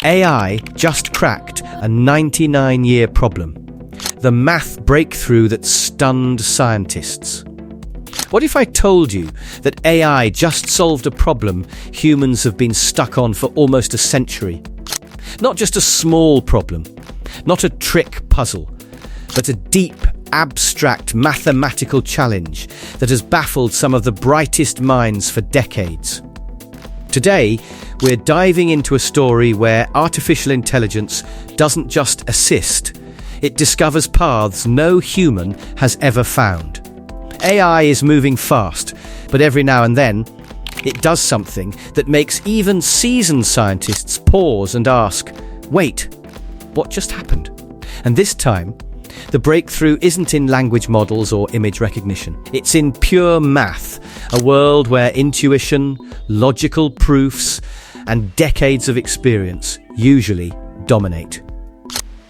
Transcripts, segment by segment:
AI just cracked a 99-year problem. The math breakthrough that stunned scientists. What if I told you that AI just solved a problem humans have been stuck on for almost a century? Not just a small problem, not a trick puzzle, but a deep, abstract mathematical challenge that has baffled some of the brightest minds for decades. Today, we're diving into a story where artificial intelligence doesn't just assist, it discovers paths no human has ever found. AI is moving fast, but every now and then, it does something that makes even seasoned scientists pause and ask, wait, what just happened? And this time, the breakthrough isn't in language models or image recognition. It's in pure math, a world where intuition, logical proofs, and decades of experience usually dominate.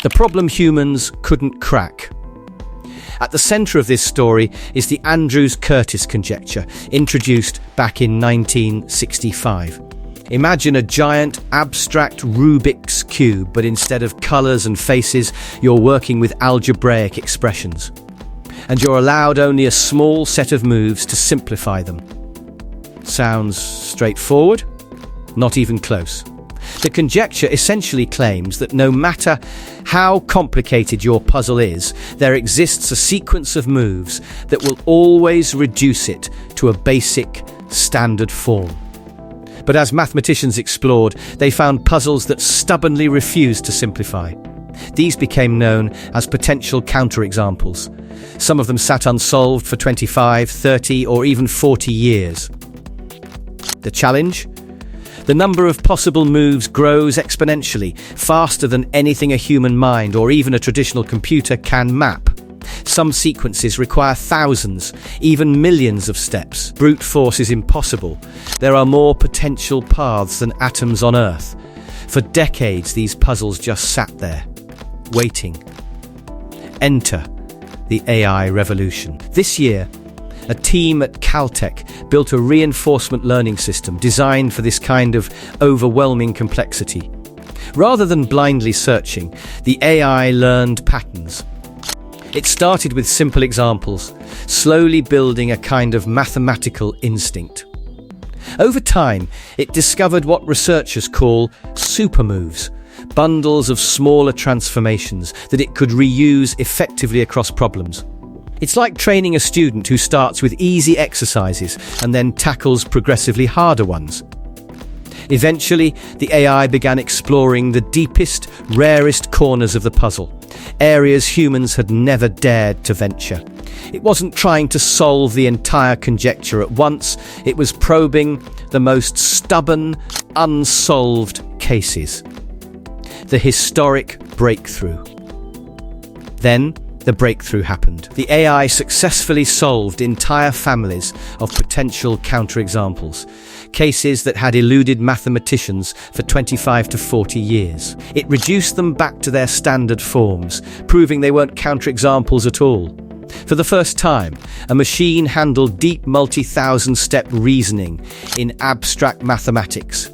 The problem humans couldn't crack. At the center of this story is the Andrews-Curtis conjecture, introduced back in 1965. Imagine a giant, abstract Rubik's Cube, but instead of colors and faces, you're working with algebraic expressions. And you're allowed only a small set of moves to simplify them. Sounds straightforward? Not even close. The conjecture essentially claims that no matter how complicated your puzzle is, there exists a sequence of moves that will always reduce it to a basic, standard form. But as mathematicians explored, they found puzzles that stubbornly refused to simplify. These became known as potential counterexamples. Some of them sat unsolved for 25, 30, or even 40 years. The challenge? The number of possible moves grows exponentially, faster than anything a human mind or even a traditional computer can map. Some sequences require thousands, even millions of steps. Brute force is impossible. There are more potential paths than atoms on Earth. For decades, these puzzles just sat there, waiting. Enter the AI revolution. This year, a team at Caltech built a reinforcement learning system designed for this kind of overwhelming complexity. Rather than blindly searching, the AI learned patterns. It started with simple examples, slowly building a kind of mathematical instinct. Over time, it discovered what researchers call supermoves, bundles of smaller transformations that it could reuse effectively across problems. It's like training a student who starts with easy exercises and then tackles progressively harder ones. Eventually, the AI began exploring the deepest, rarest corners of the puzzle, areas humans had never dared to venture. It wasn't trying to solve the entire conjecture at once, it was probing the most stubborn, unsolved cases. The historic breakthrough. Then, the breakthrough happened. The AI successfully solved entire families of potential counterexamples, cases that had eluded mathematicians for 25 to 40 years. It reduced them back to their standard forms, proving they weren't counterexamples at all. For the first time, a machine handled deep multi-thousand-step reasoning in abstract mathematics.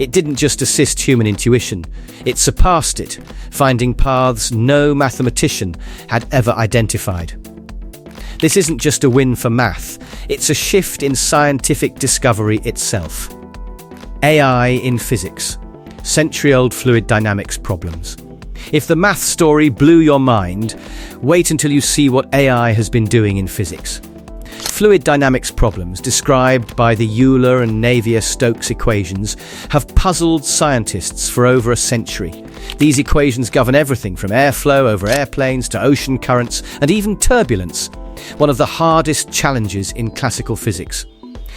It didn't just assist human intuition, it surpassed it, finding paths no mathematician had ever identified. This isn't just a win for math, it's a shift in scientific discovery itself. AI in physics, century-old fluid dynamics problems. If the math story blew your mind, wait until you see what AI has been doing in physics. Fluid dynamics problems, described by the Euler and Navier-Stokes equations, have puzzled scientists for over a century. These equations govern everything from airflow over airplanes to ocean currents and even turbulence, one of the hardest challenges in classical physics.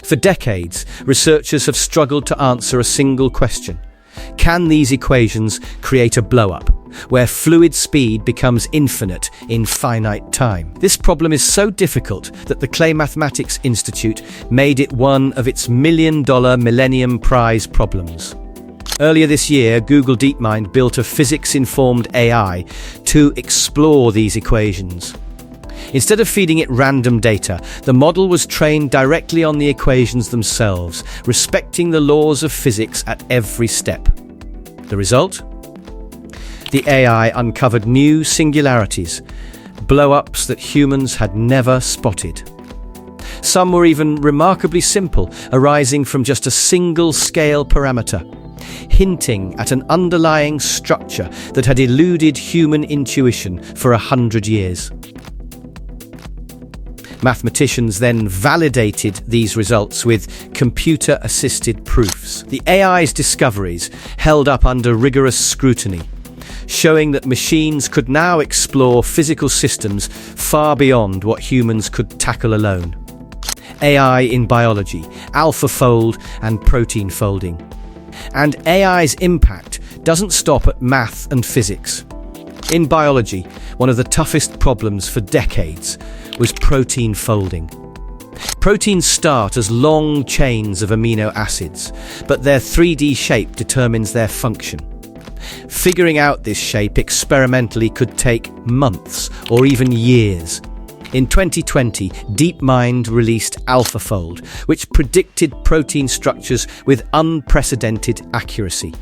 For decades, researchers have struggled to answer a single question. Can these equations create a blow-up, where fluid speed becomes infinite in finite time? This problem is so difficult that the Clay Mathematics Institute made it one of its $1 million Millennium Prize problems. Earlier this year, Google DeepMind built a physics-informed AI to explore these equations. Instead of feeding it random data, the model was trained directly on the equations themselves, respecting the laws of physics at every step. The result? The AI uncovered new singularities, blow-ups that humans had never spotted. Some were even remarkably simple, arising from just a single scale parameter, hinting at an underlying structure that had eluded human intuition for 100 years. Mathematicians then validated these results with computer-assisted proofs. The AI's discoveries held up under rigorous scrutiny, showing that machines could now explore physical systems far beyond what humans could tackle alone. AI in biology, AlphaFold and protein folding. And AI's impact doesn't stop at math and physics. In biology, one of the toughest problems for decades was protein folding. Proteins start as long chains of amino acids, but their 3D shape determines their function. Figuring out this shape experimentally could take months or even years. In 2020, DeepMind released AlphaFold, which predicted protein structures with unprecedented accuracy.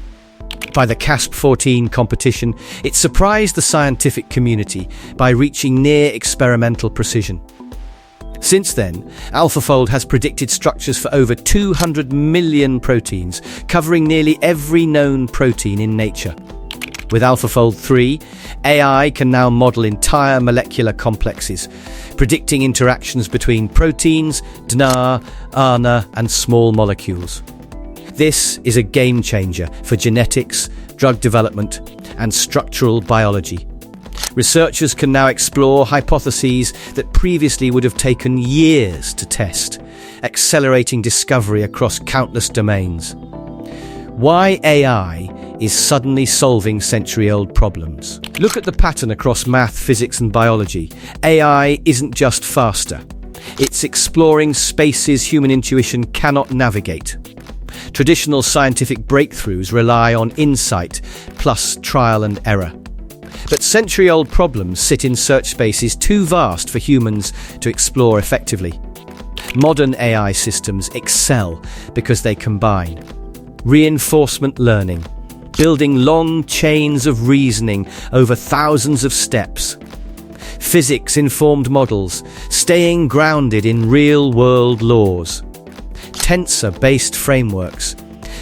By the CASP-14 competition, it surprised the scientific community by reaching near experimental precision. Since then, AlphaFold has predicted structures for over 200 million proteins, covering nearly every known protein in nature. With AlphaFold 3, AI can now model entire molecular complexes, predicting interactions between proteins, DNA, RNA, and small molecules. This is a game changer for genetics, drug development, and structural biology. Researchers can now explore hypotheses that previously would have taken years to test, accelerating discovery across countless domains. Why AI is suddenly solving century-old problems. Look at the pattern across math, physics, and biology. AI isn't just faster. It's exploring spaces human intuition cannot navigate. Traditional scientific breakthroughs rely on insight plus trial and error. But century-old problems sit in search spaces too vast for humans to explore effectively. Modern AI systems excel because they combine reinforcement learning, building long chains of reasoning over thousands of steps, physics-informed models, staying grounded in real-world laws, tensor-based frameworks,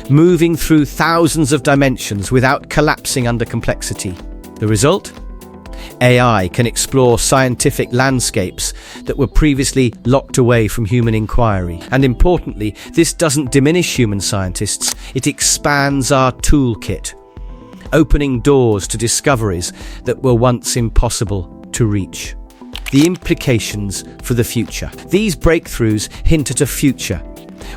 moving through thousands of dimensions without collapsing under complexity. The result? AI can explore scientific landscapes that were previously locked away from human inquiry. And importantly, this doesn't diminish human scientists, it expands our toolkit, opening doors to discoveries that were once impossible to reach. The implications for the future. These breakthroughs hint at a future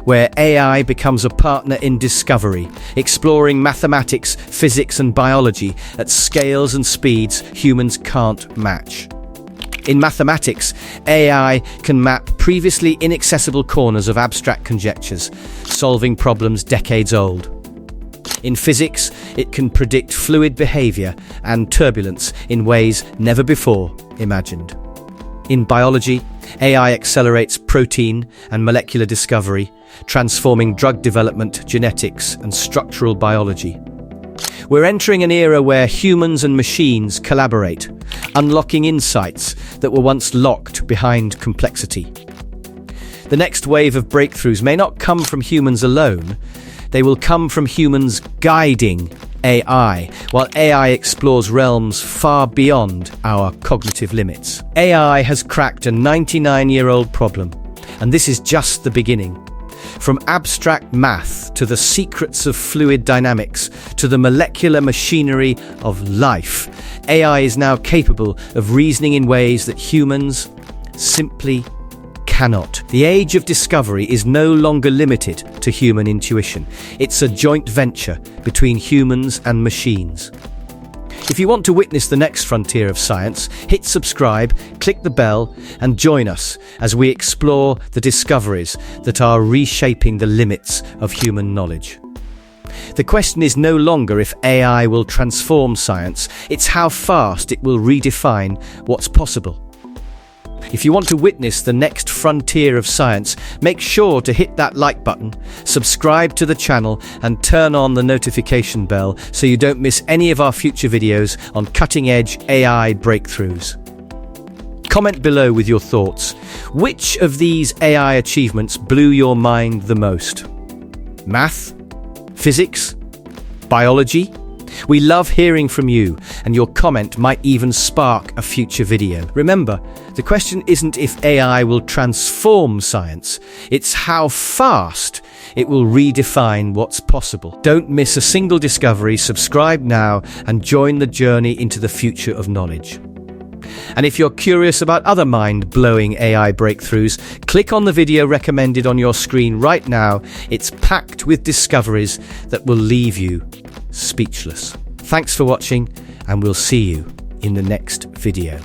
where AI becomes a partner in discovery, exploring mathematics, physics, and biology at scales and speeds humans can't match. In mathematics, AI can map previously inaccessible corners of abstract conjectures, solving problems decades old. In physics, it can predict fluid behavior and turbulence in ways never before imagined. In biology, AI accelerates protein and molecular discovery, transforming drug development, genetics, and structural biology. We're entering an era where humans and machines collaborate, unlocking insights that were once locked behind complexity. The next wave of breakthroughs may not come from humans alone, they will come from humans guiding AI, while AI explores realms far beyond our cognitive limits. AI has cracked a 99-year-old problem, and this is just the beginning. From abstract math to the secrets of fluid dynamics to the molecular machinery of life, AI is now capable of reasoning in ways that humans simply cannot. The age of discovery is no longer limited to human intuition. It's a joint venture between humans and machines. If you want to witness the next frontier of science, hit subscribe, click the bell, and join us as we explore the discoveries that are reshaping the limits of human knowledge. The question is no longer if AI will transform science, it's how fast it will redefine what's possible. If you want to witness the next frontier of science, make sure to hit that like button, subscribe to the channel, and turn on the notification bell so you don't miss any of our future videos on cutting-edge AI breakthroughs. Comment below with your thoughts. Which of these AI achievements blew your mind the most? Math? Physics? Biology? We love hearing from you, and your comment might even spark a future video. Remember, the question isn't if AI will transform science, it's how fast it will redefine what's possible. Don't miss a single discovery, subscribe now, and join the journey into the future of knowledge. And if you're curious about other mind-blowing AI breakthroughs, click on the video recommended on your screen right now. It's packed with discoveries that will leave you speechless. Thanks for watching, and we'll see you in the next video.